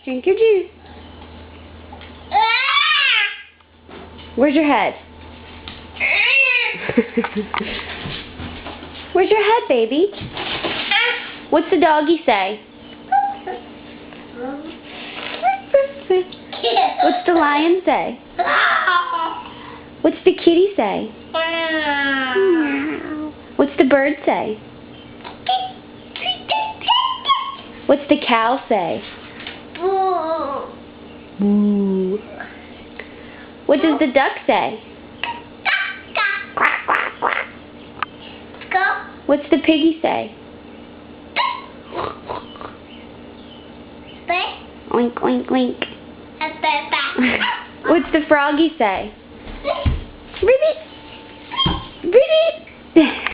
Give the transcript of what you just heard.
Drink your juice. Where's your head? Where's your head, baby? What's the doggy say? What's the lion say? What's the kitty say? What's the bird say? What's the cow say? Boo. What does the duck say? What's the piggy say? Oink, oink, oink. What's the froggy say? Ribbit! Ribbit!